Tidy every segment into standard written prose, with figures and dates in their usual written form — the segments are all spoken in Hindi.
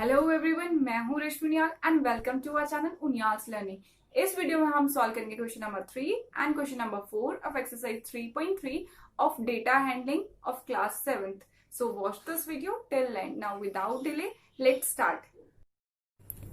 हेलो एवरीवन, मैं हूँ Rashmi Uniyal and welcome to our channel Uniyal's learning. इस वीडियो में हम सॉल्व करेंगे question number 3 and question number 4 of exercise 3.3 of data handling of class 7th। So watch this video till end. Now without delay let's start.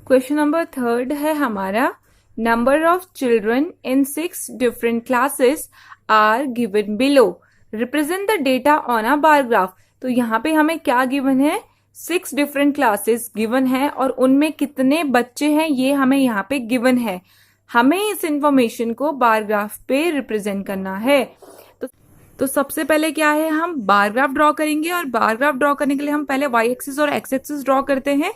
Question number 3 है हमारा, number of children in 6 different classes are given below, represent the data on a bar graph. तो यहाँ पे हमें क्या गिवन है, 6 डिफरेंट क्लासेस गिवन है और उनमें कितने बच्चे हैं ये हमें यहाँ पे गिवन है। हमें इस इंफॉर्मेशन को बार ग्राफ पे रिप्रेजेंट करना है। तो सबसे पहले क्या है, हम बार ग्राफ ड्रॉ करेंगे और बार ग्राफ ड्रॉ करने के लिए हम पहले वाई एक्सिस और एक्स एक्सिस ड्रॉ करते हैं।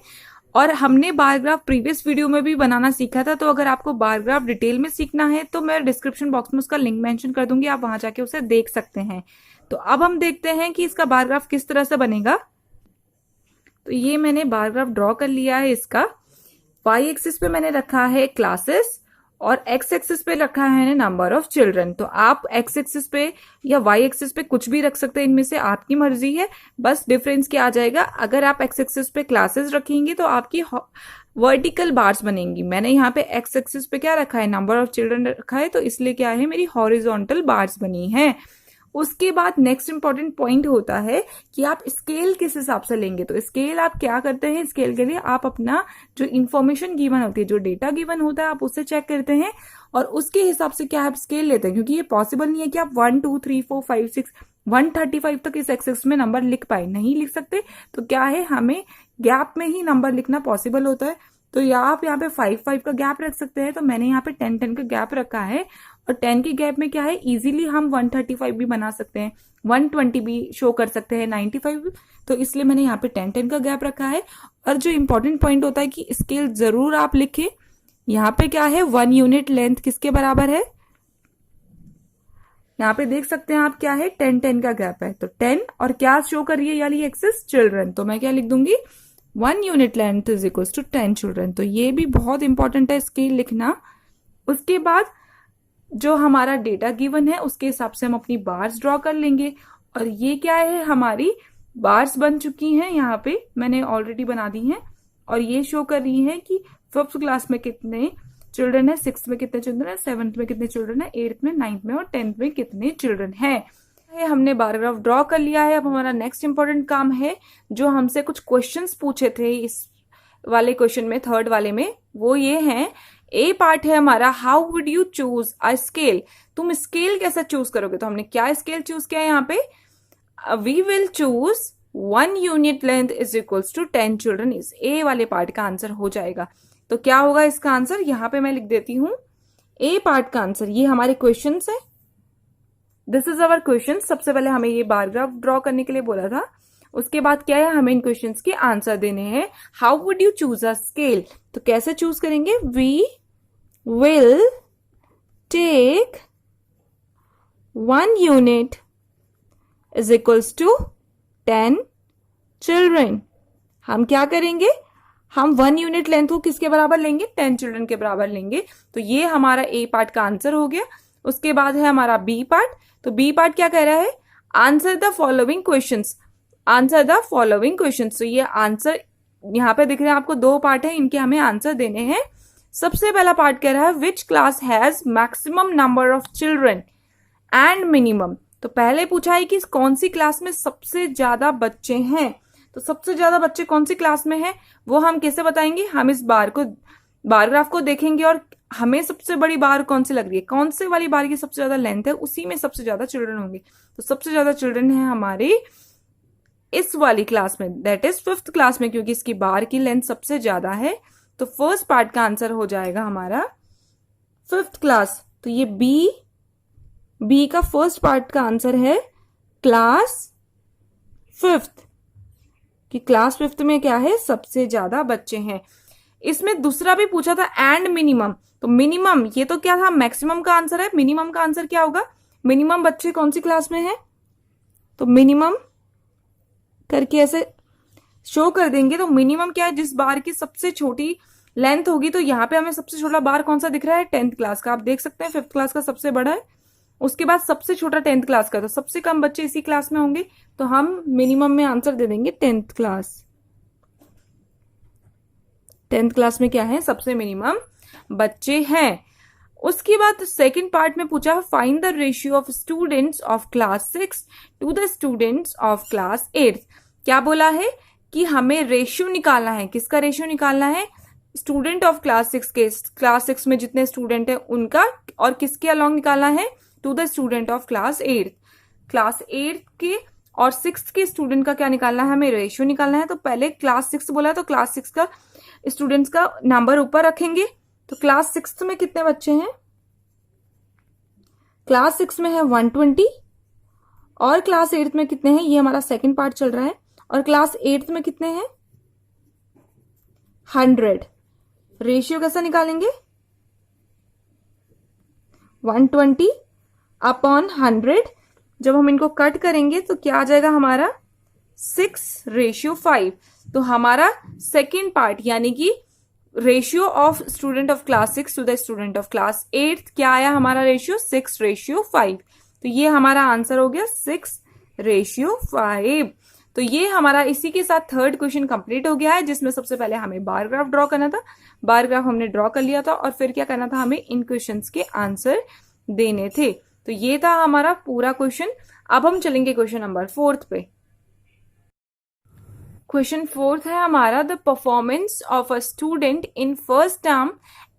और हमने बार ग्राफ प्रीवियस वीडियो में भी बनाना सीखा था, तो अगर आपको बार ग्राफ डिटेल में सीखना है तो मैं डिस्क्रिप्शन बॉक्स में उसका लिंक मेंशन कर दूंगी, आप वहां जाके उसे देख सकते हैं। तो अब हम देखते हैं कि इसका बार ग्राफ किस तरह से बनेगा। तो ये मैंने बार ग्राफ ड्रॉ कर लिया है। इसका वाई एक्सिस पे मैंने रखा है क्लासेस और एक्स एक्सिस पे रखा है नंबर ऑफ चिल्ड्रन। तो आप एक्स एक्सिस पे या वाई एक्सिस पे कुछ भी रख सकते हैं, इनमें से आपकी मर्जी है। बस डिफरेंस क्या आ जाएगा, अगर आप एक्स एक्सिस पे क्लासेस रखेंगे तो आपकी वर्टिकल बार्स बनेंगी। मैंने यहाँ पे एक्स एक्सिस पे क्या रखा है, नंबर ऑफ चिल्ड्रन रखा है, तो इसलिए क्या है, मेरी हॉरिजॉन्टल बार्स बनी है। उसके बाद नेक्स्ट इंपॉर्टेंट पॉइंट होता है कि आप स्केल किस हिसाब से लेंगे। तो स्केल आप क्या करते हैं, स्केल के लिए आप अपना जो इन्फॉर्मेशन गिवन होती है, जो डेटा गिवन होता है, आप उससे चेक करते हैं और उसके हिसाब से क्या आप स्केल लेते हैं। क्योंकि ये पॉसिबल नहीं है कि आप 1 2 3 4 5 6 135 तक इस एक्सेस में नंबर लिख पाए, नहीं लिख सकते। तो क्या है, हमें गैप में ही नंबर लिखना पॉसिबल होता है। तो या आप यहाँ पे 5 5 का गैप रख सकते हैं, तो मैंने यहाँ पे 10 10 का गैप रखा है। और 10 के गैप में क्या है, इजीली हम 135 भी बना सकते हैं, 120 भी शो कर सकते हैं, 95 भी। तो इसलिए मैंने यहाँ पे 10 10 का गैप रखा है। और जो इंपॉर्टेंट पॉइंट होता है कि स्केल जरूर आप लिखें। यहाँ पे क्या है, 1 यूनिट लेंथ किसके बराबर है, यहाँ पे देख सकते हैं आप, क्या है, 10 10 का गैप है। तो 10 और क्या शो कर रही है यानी एक्सेस, चिल्ड्रन। तो मैं क्या लिख दूंगी, 1 unit length is equal to 10 children. तो ये भी बहुत इंपॉर्टेंट है स्केल लिखना। उसके बाद जो हमारा डेटा गिवन है उसके हिसाब से हम अपनी बार्स ड्रॉ कर लेंगे। और ये क्या है, हमारी बार्स बन चुकी हैं, यहाँ पे मैंने ऑलरेडी बना दी हैं। और ये शो कर रही है कि 5th क्लास में कितने चिल्ड्रन है, 6th में कितने चिल्ड्रन है, 7th में कितने चिल्ड्रन है, 8th में, 9th में और 10th में कितने चिल्ड्रन है। हमने बार ग्राफ ड्रॉ कर लिया है। अब हमारा नेक्स्ट इंपॉर्टेंट काम है, जो हमसे कुछ क्वेश्चंस पूछे थे इस वाले क्वेश्चन में, 3rd वाले में, वो ये हैं। ए पार्ट है हमारा, how would you choose a scale. तुम स्केल कैसे चूज करोगे। तो हमने क्या स्केल चूज किया है यहाँ पे, we will choose 1 unit length is equals to 10 children. इस ए वाले पार्ट का आंसर हो जाएगा। तो क्या होगा इसका आंसर, यहाँ पे मैं लिख देती हूं ए पार्ट का आंसर। ये हमारे क्वेश्चन है, दिस इज अवर क्वेश्चन। सबसे पहले हमें ये बार ग्राफ ड्रॉ करने के लिए बोला था। उसके बाद क्या है, हमें इन क्वेश्चंस के आंसर देने हैं। How would you choose a scale, तो कैसे चूज करेंगे, we will take 1 unit is equals to 10 children. हम क्या करेंगे, हम 1 यूनिट लेंथ को किसके बराबर लेंगे, 10 चिल्ड्रन के बराबर लेंगे। तो ये हमारा ए पार्ट का आंसर हो गया। उसके बाद है हमारा बी पार्ट। तो बी पार्ट क्या कह रहा है, answer the following questions, answer the following questions. तो ये आंसर यहाँ पे दिख रहे हैं आपको, 2 पार्ट है, इनके हमें आंसर देने हैं। सबसे पहला पार्ट कह रहा है, which class has maximum number of children and minimum. तो पहले पूछा है कि कौन सी क्लास में सबसे ज्यादा बच्चे हैं। तो सबसे ज्यादा बच्चे कौन सी क्लास में हैं, वो हम कैसे बताएंगे, हम इस बार ग्राफ को देखेंगे और हमें सबसे बड़ी बार कौन सी लग रही है, कौन से वाली बार की सबसे ज्यादा लेंथ है, उसी में सबसे ज्यादा चिल्ड्रन होंगे। तो सबसे ज्यादा चिल्ड्रन है हमारे इस वाली क्लास में, दैट इज 5th क्लास में, क्योंकि इसकी बार की लेंथ सबसे ज्यादा है। तो फर्स्ट पार्ट का आंसर हो जाएगा हमारा 5th क्लास। तो ये बी का फर्स्ट पार्ट का आंसर है क्लास 5th, कि क्लास 5th में क्या है, सबसे ज्यादा बच्चे हैं। इसमें दूसरा भी पूछा था, एंड मिनिमम। तो मिनिमम, ये तो क्या था, मैक्सिमम का आंसर है, मिनिमम का आंसर क्या होगा, मिनिमम बच्चे कौन सी क्लास में है। तो मिनिमम करके ऐसे शो कर देंगे। तो मिनिमम क्या है, जिस बार की सबसे छोटी लेंथ होगी। तो यहाँ पे हमें सबसे छोटा बार कौन सा दिख रहा है, 10th क्लास का। आप देख सकते हैं 5th क्लास का सबसे बड़ा है, उसके बाद सबसे छोटा 10th क्लास का। तो सबसे कम बच्चे इसी क्लास में होंगे, तो हम मिनिमम में आंसर दे देंगे 10th क्लास। 10th क्लास में क्या है, सबसे मिनिमम बच्चे हैं। उसके बाद सेकंड पार्ट में पूछा find the ratio of students of class 6 to the students of class 8। क्या बोला है कि हमें रेशियो निकालना है, किसका रेशियो निकालना है, स्टूडेंट ऑफ क्लास 6 के, क्लास 6 में जितने स्टूडेंट है उनका, और किसके अलॉन्ग निकालना है, to the student of class 8। Class 8 के और 6 के स्टूडेंट का क्या निकालना है, हमें रेशियो निकालना है। तो पहले क्लास 6 बोला है तो क्लास 6 का स्टूडेंट्स का नंबर ऊपर रखेंगे। तो क्लास 6 में कितने बच्चे हैं, क्लास 6 में है 120, और क्लास 8 में कितने हैं, ये हमारा सेकंड पार्ट चल रहा है, और क्लास 8 में कितने हैं 100। रेशियो कैसा निकालेंगे, 120 अपॉन 100। जब हम इनको कट करेंगे तो क्या आ जाएगा हमारा 6:5। तो हमारा सेकेंड पार्ट यानी कि ratio of student of class 6 to the student of class 8 क्या आया हमारा रेशियो, 6:5। तो ये हमारा आंसर हो गया 6:5। तो ये हमारा इसी के साथ थर्ड क्वेश्चन कंप्लीट हो गया है, जिसमें सबसे पहले हमें बार ग्राफ ड्रॉ करना था, बार ग्राफ हमने ड्रॉ कर लिया था, और फिर क्या करना था, हमें इन क्वेश्चंस के आंसर देने थे। तो ये था हमारा पूरा क्वेश्चन। अब हम चलेंगे क्वेश्चन नंबर 4 पे। क्वेश्चन 4 है हमारा, the performance of a student in first term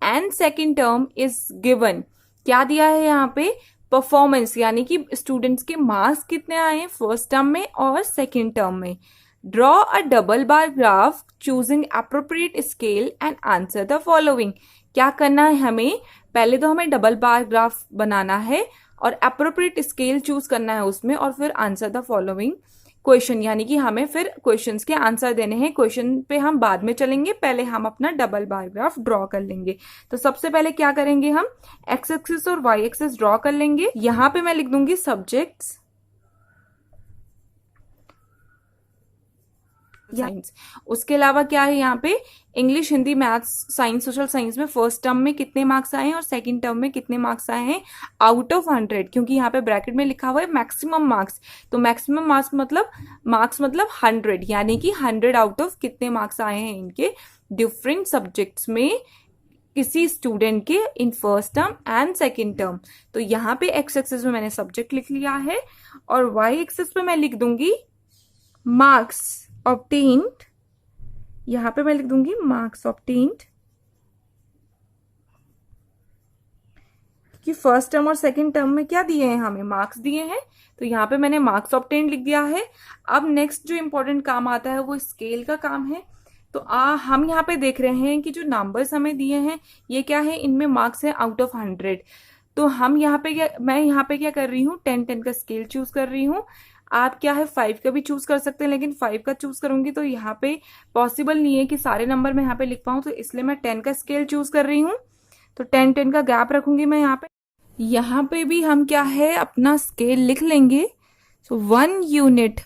and second term is given. क्या दिया है यहाँ पे, परफॉर्मेंस यानी कि स्टूडेंट्स के मार्क्स कितने आए हैं फर्स्ट टर्म में और सेकेंड टर्म में। Draw a double bar graph choosing appropriate scale and answer the following. क्या करना है हमें, पहले तो हमें डबल बार ग्राफ बनाना है और एप्रोप्रिएट स्केल चूज करना है उसमें, और फिर आंसर द फॉलोइंग क्वेश्चन, यानी कि हमें फिर क्वेश्चंस के आंसर देने हैं। क्वेश्चन पे हम बाद में चलेंगे, पहले हम अपना डबल बार ग्राफ ड्रॉ कर लेंगे। तो सबसे पहले क्या करेंगे, हम एक्स एक्सिस और वाई एक्सिस ड्रॉ कर लेंगे। यहां पे मैं लिख दूंगी सब्जेक्ट्स साइंस। उसके अलावा क्या है यहाँ पे, English, Hindi, maths, science, social science में फर्स्ट टर्म में कितने मार्क्स आए हैं और सेकंड टर्म में कितने मार्क्स आए हैं आउट ऑफ 100, क्योंकि यहाँ पे ब्रैकेट में लिखा हुआ है मैक्सिमम मार्क्स। तो मैक्सिमम मार्क्स मतलब 100, यानी कि 100 आउट ऑफ कितने मार्क्स आए हैं इनके डिफरेंट सब्जेक्ट्स में किसी स्टूडेंट के in first term and second term. तो यहाँ पे एक्स एक्सिस में मैंने सब्जेक्ट लिख लिया है, और वाई एक्सिस पे मैं लिख दूंगी मार्क्स ऑब्टेन्ड। यहां पे मैं लिख दूंगी मार्क्स ऑब्टेन्ड, कि फर्स्ट टर्म और सेकंड टर्म में क्या दिए हैं, हमें मार्क्स दिए हैं। तो यहाँ पे मैंने मार्क्स ऑब्टेन्ड लिख दिया है। अब नेक्स्ट जो इंपॉर्टेंट काम आता है वो स्केल का काम है। तो हम यहाँ पे देख रहे हैं कि जो नंबर्स हमें दिए हैं ये क्या है, इनमें मार्क्स है आउट ऑफ 100। तो हम यहाँ पे मैं यहाँ पे क्या कर रही हूँ, 10 का स्केल चूज कर रही हूँ। आप क्या है 5 का भी चूज कर सकते हैं, लेकिन 5 का चूज करूंगी तो यहाँ पे पॉसिबल नहीं है कि सारे नंबर मैं यहाँ पे लिख पाऊं, तो इसलिए मैं 10 का स्केल चूज कर रही हूँ। तो 10 का गैप रखूंगी मैं यहाँ पे। यहाँ पे भी हम क्या है अपना स्केल लिख लेंगे। सो 1 यूनिट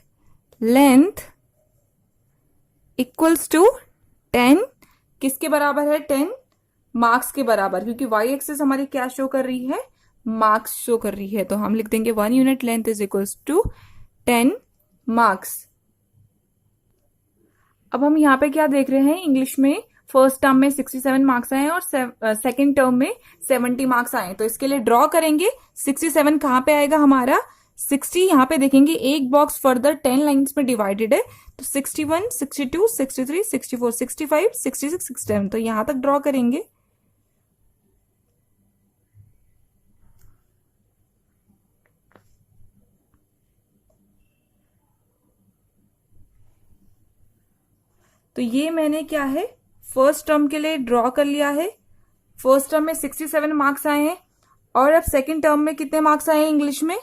लेंथ इक्वल्स टू 10, किसके बराबर है, 10 मार्क्स के बराबर, क्योंकि वाई एक्सिस हमारी क्या शो कर रही है, मार्क्स शो कर रही है। तो हम लिख देंगे 1 unit length is equals to 10 marks. अब हम यहाँ पे क्या देख रहे हैं, इंग्लिश में फर्स्ट टर्म में 67 मार्क्स आए और सेकंड टर्म में 70 मार्क्स आए। तो इसके लिए ड्रॉ करेंगे। 67 कहाँ पे आएगा हमारा, 60 यहाँ पे देखेंगे एक बॉक्स फर्दर 10 लाइंस में डिवाइडेड है। तो 61, 62, 63, 64, 65, 66, 67, तो यहां तक ड्रॉ करेंगे। तो ये मैंने क्या है फर्स्ट टर्म के लिए ड्रॉ कर लिया है। फर्स्ट टर्म में 67 मार्क्स आए हैं, और अब सेकंड टर्म में कितने मार्क्स आए हैं इंग्लिश में,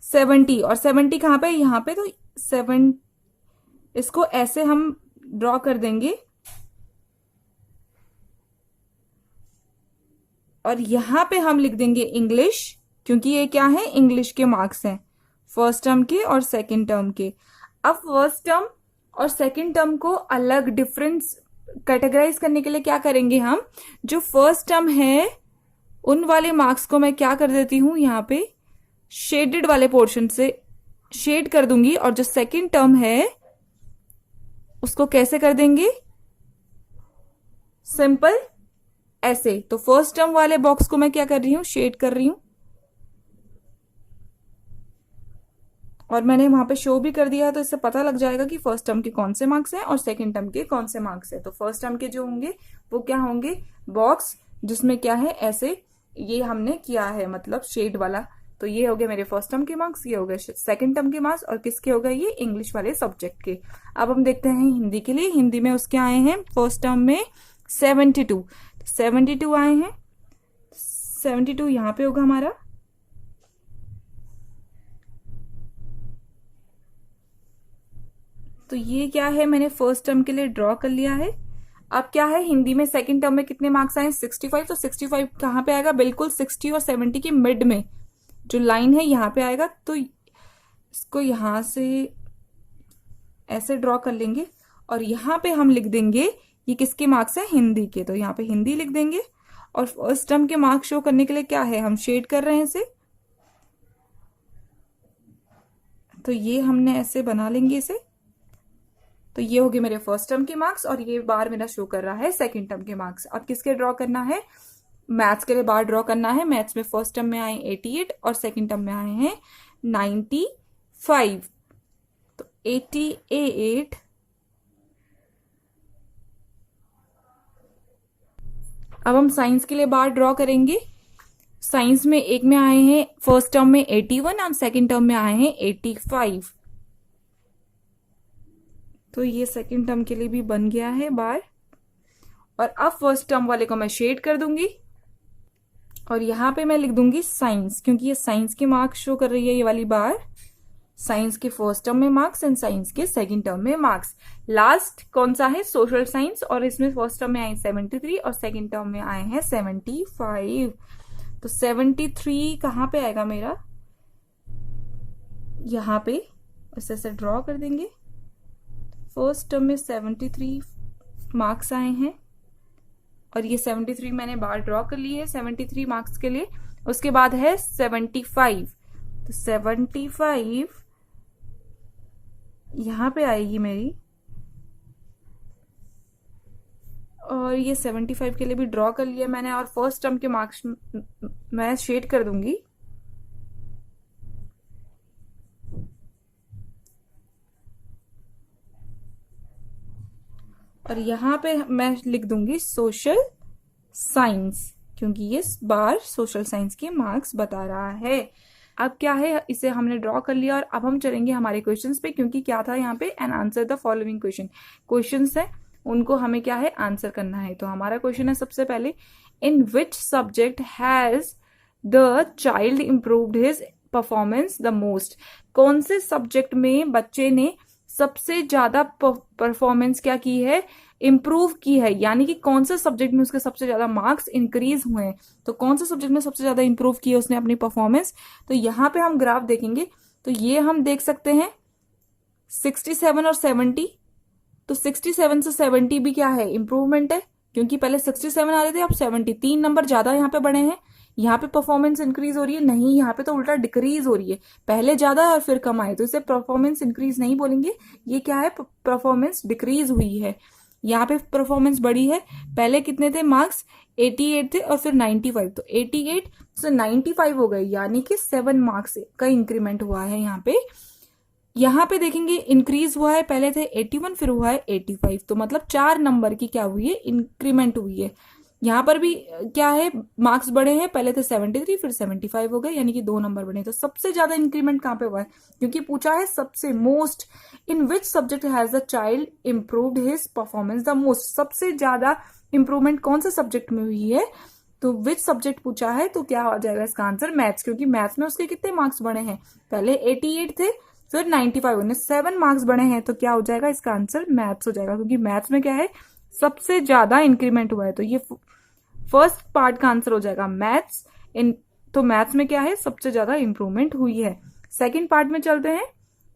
70, और 70 कहां पे, यहां पे। तो 7, इसको ऐसे हम ड्रॉ कर देंगे, और यहां पे हम लिख देंगे इंग्लिश, क्योंकि ये क्या है इंग्लिश के मार्क्स हैं फर्स्ट टर्म के और सेकंड टर्म के। अब फर्स्ट टर्म और सेकंड टर्म को अलग डिफरेंस कैटेगराइज करने के लिए क्या करेंगे हम, जो फर्स्ट टर्म है उन वाले मार्क्स को मैं क्या कर देती हूं, यहाँ पे शेडेड वाले पोर्शन से शेड कर दूंगी, और जो सेकंड टर्म है उसको कैसे कर देंगे, सिंपल ऐसे। तो फर्स्ट टर्म वाले बॉक्स को मैं क्या कर रही हूं, शेड कर रही हूं, और मैंने वहां पे शो भी कर दिया है, तो इससे पता लग जाएगा कि फर्स्ट टर्म के कौन से मार्क्स हैं और सेकंड टर्म के कौन से मार्क्स हैं। तो फर्स्ट टर्म के जो होंगे वो क्या होंगे, बॉक्स जिसमें क्या है ऐसे, ये हमने किया है मतलब शेड वाला। तो ये हो गए मेरे फर्स्ट टर्म के मार्क्स, ये हो गए सेकंड टर्म के मार्क्स, और किसके हो गए, ये इंग्लिश वाले सब्जेक्ट के। अब हम देखते हैं हिंदी के लिए। हिंदी में उसके आए हैं फर्स्ट टर्म में 72, 72 आए हैं। 72 यहाँ पे होगा हमारा, तो ये क्या है मैंने फर्स्ट टर्म के लिए ड्रॉ कर लिया है। अब क्या है हिंदी में सेकंड टर्म में कितने मार्क्स आए, 65। तो 65 कहाँ पे आएगा, बिल्कुल 60 और 70 के मिड में जो लाइन है यहाँ पे आएगा। तो इसको यहां से ऐसे ड्रॉ कर लेंगे, और यहाँ पे हम लिख देंगे ये किसके मार्क्स है, हिंदी के। तो यहाँ पे हिंदी लिख देंगे, और फर्स्ट टर्म के मार्क्स शो करने के लिए क्या है, हम शेड कर रहे हैं इसे। तो ये हमने ऐसे बना लेंगे इसे। तो ये हो गए मेरे फर्स्ट टर्म के मार्क्स, और ये बार मेरा शो कर रहा है सेकंड टर्म के मार्क्स। अब किसके ड्रॉ करना है, मैथ्स के लिए बार ड्रॉ करना है। मैथ्स में फर्स्ट टर्म में आए 88 और सेकंड टर्म में आए हैं 95। तो 88। अब हम साइंस के लिए बार ड्रॉ करेंगे। साइंस में एक में आए हैं फर्स्ट टर्म में 81 और सेकंड टर्म में आए हैं 85। तो ये सेकंड टर्म के लिए भी बन गया है बार। और अब फर्स्ट टर्म वाले को मैं शेड कर दूंगी, और यहां पे मैं लिख दूंगी साइंस, क्योंकि ये साइंस के मार्क्स शो कर रही है ये वाली बार। साइंस के फर्स्ट टर्म में मार्क्स एंड साइंस के सेकंड टर्म में मार्क्स। लास्ट कौन सा है, सोशल साइंस, और इसमें फर्स्ट टर्म में आए 73 और सेकंड टर्म में आए हैं 75। तो 73 कहां पे आएगा मेरा, यहां पे इसे ऐसे ड्रॉ कर देंगे। फर्स्ट टर्म में 73 मार्क्स आए हैं, और ये 73 मैंने बार ड्रॉ कर ली है 73 मार्क्स के लिए। उसके बाद है 75। तो 75 यहां पे आएगी मेरी, और ये 75 के लिए भी ड्रॉ कर लिया मैंने। और फर्स्ट टर्म के मार्क्स मैं शेड कर दूंगी। और यहां पे मैं लिख दूंगी सोशल साइंस, क्योंकि ये बार सोशल साइंस के मार्क्स बता रहा है। अब क्या है, इसे हमने ड्रॉ कर लिया, और अब हम चलेंगे हमारे क्वेश्चंस पे, क्योंकि क्या था यहाँ पे, an answer the following question. Questions है उनको हमें क्या है आंसर करना है। तो हमारा क्वेश्चन है सबसे पहले, in which subject has the child improved his performance the most. कौन से सब्जेक्ट में बच्चे ने सबसे ज्यादा परफॉर्मेंस क्या की है, इम्प्रूव की है, यानी कि कौन से सब्जेक्ट में उसके सबसे ज्यादा मार्क्स इंक्रीज हुए हैं। तो कौन से सब्जेक्ट में सबसे ज्यादा इंप्रूव की है उसने अपनी परफॉर्मेंस। तो यहां पे हम ग्राफ देखेंगे, तो ये हम देख सकते हैं 67 और 70। तो 67 से 70 भी क्या है, इंप्रूवमेंट है, क्योंकि पहले 67 आ रहे थे, अब 70, 3 नंबर ज्यादा यहाँ पे बढ़े हैं। यहाँ पे परफॉर्मेंस इंक्रीज हो रही है, नहीं यहाँ पे तो उल्टा डिक्रीज हो रही है, पहले ज्यादा और फिर कम आए, तो इसे परफॉर्मेंस इंक्रीज नहीं बोलेंगे, ये क्या है, परफॉर्मेंस डिक्रीज हुई है। यहाँ पे परफॉर्मेंस बढ़ी है, पहले कितने थे मार्क्स, 88 थे और फिर 95, तो 88 से 95 हो गए, यानी कि 7 मार्क्स का इंक्रीमेंट हुआ है यहाँ पे। यहाँ पे देखेंगे इंक्रीज हुआ है, पहले थे 81 फिर हुआ है 85, तो मतलब 4 नंबर की क्या हुई है, इंक्रीमेंट हुई है। यहाँ पर भी क्या है, मार्क्स बढ़े हैं, पहले थे 73 फिर 75 हो गए, यानी कि 2 नंबर बढ़े। तो सबसे ज्यादा इंक्रीमेंट कहाँ पे हुआ है, क्योंकि पूछा है सबसे most, in which subject has the child improved his performance the most, सबसे ज्यादा इंप्रूवमेंट कौन से सब्जेक्ट में हुई है। तो विच सब्जेक्ट पूछा है, तो क्या हो जाएगा इसका आंसर, मैथ्स, क्योंकि मैथ्स में उसके कितने मार्क्स बढ़े हैं, पहले 88 थे फिर 95, उन्हें 7 मार्क्स बढ़े हैं, तो क्या हो जाएगा इसका आंसर मैथ्स हो जाएगा, क्योंकि मैथ्स में क्या है सबसे ज्यादा इंक्रीमेंट हुआ है। तो ये फर्स्ट पार्ट का आंसर हो जाएगा मैथ्स। इन तो मैथ्स में क्या है, सबसे ज्यादा इंप्रूवमेंट हुई है। सेकेंड पार्ट में चलते हैं,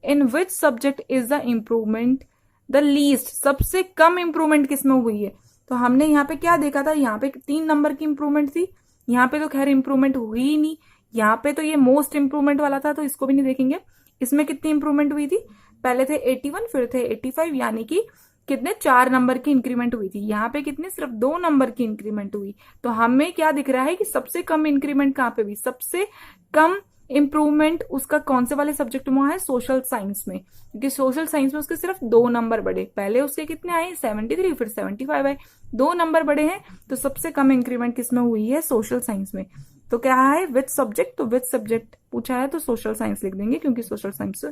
in which subject is the improvement the least, सबसे कम इंप्रूवमेंट किसमें हुई है। तो हमने यहाँ पे क्या देखा था, यहाँ पे 3 नंबर की इंप्रूवमेंट थी, यहाँ पे तो खैर इंप्रूवमेंट हुई ही नहीं, यहाँ पे तो ये मोस्ट इंप्रूवमेंट वाला था, तो इसको भी नहीं देखेंगे। इसमें कितनी इंप्रूवमेंट हुई थी, पहले थे 81 फिर थे 85, यानी कि कितने 4 नंबर की इंक्रीमेंट हुई थी, यहाँ पे कितने सिर्फ 2 नंबर की इंक्रीमेंट हुई। तो हमें क्या दिख रहा है कि सबसे कम इंक्रीमेंट कहाँ पे हुई, सबसे कम इंप्रूवमेंट उसका कौन से वाले सब्जेक्ट में हुआ है, सोशल साइंस में, क्योंकि सोशल साइंस में उसके सिर्फ 2 नंबर बढ़े, पहले उसके कितने आए 73 फिर 75 आए, 2 नंबर बढ़े हैं। तो सबसे कम इंक्रीमेंट किसमें हुई है, सोशल साइंस में। तो क्या है विच सब्जेक्ट, तो विच सब्जेक्ट पूछा है तो सोशल साइंस लिख देंगे, क्योंकि सोशल साइंस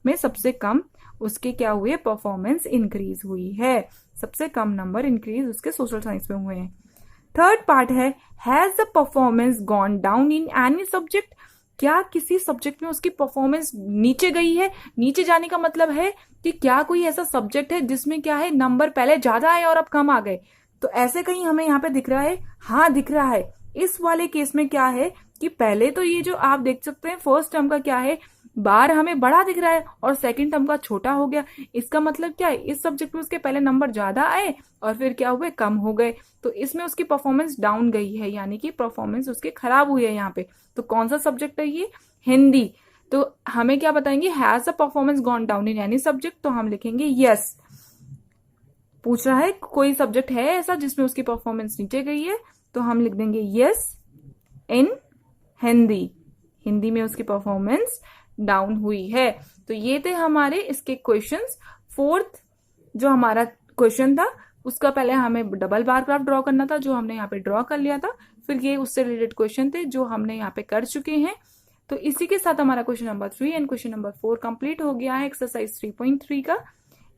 में सबसे कम उसके क्या हुए, परफॉर्मेंस इंक्रीज हुई है, सबसे कम नंबर इंक्रीज उसके सोशल साइंस में हुए हैं। थर्ड पार्ट है has the performance gone down in any subject, क्या किसी सब्जेक्ट में उसकी परफॉर्मेंस नीचे गई है। नीचे जाने का मतलब है कि क्या कोई ऐसा सब्जेक्ट है जिसमें क्या है नंबर पहले ज्यादा आए और अब कम आ गए, तो ऐसे कहीं हमें यहाँ पे दिख रहा है, हाँ दिख रहा है। इस वाले केस में क्या है कि पहले तो ये जो आप देख सकते हैं फर्स्ट टर्म का क्या है, बार हमें बड़ा दिख रहा है और सेकंड टर्म का छोटा हो गया। इसका मतलब क्या है, इस सब्जेक्ट में उसके पहले नंबर ज्यादा आए और फिर क्या हुए, कम हो गए, तो इसमें उसकी परफॉर्मेंस डाउन गई है, यानी कि परफॉर्मेंस उसकी खराब हुई है यहाँ पे। तो कौन सा सब्जेक्ट है ये, हिंदी। तो हमें क्या बताएंगे, has the performance gone down in any subject, तो हम लिखेंगे यस। पूछ रहा है कोई सब्जेक्ट है ऐसा जिसमें उसकी परफॉर्मेंस नीचे गई है, तो हम लिख देंगे यस इन हिंदी, हिंदी में उसकी परफॉर्मेंस डाउन हुई है। तो ये थे हमारे इसके क्वेश्चंस। फोर्थ जो हमारा क्वेश्चन था उसका पहले हमें डबल बार ग्राफ ड्रॉ करना था, जो हमने यहाँ पे ड्रॉ कर लिया था, फिर ये उससे रिलेटेड क्वेश्चन थे जो हमने यहाँ पे कर चुके हैं। तो इसी के साथ हमारा question number 3 and question number 4 complete हो गया है एक्सरसाइज 3.3 का।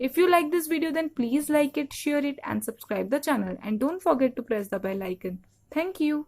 If you like this video, then please like it, share it and subscribe the channel, and don't forget to press the bell icon. Thank you.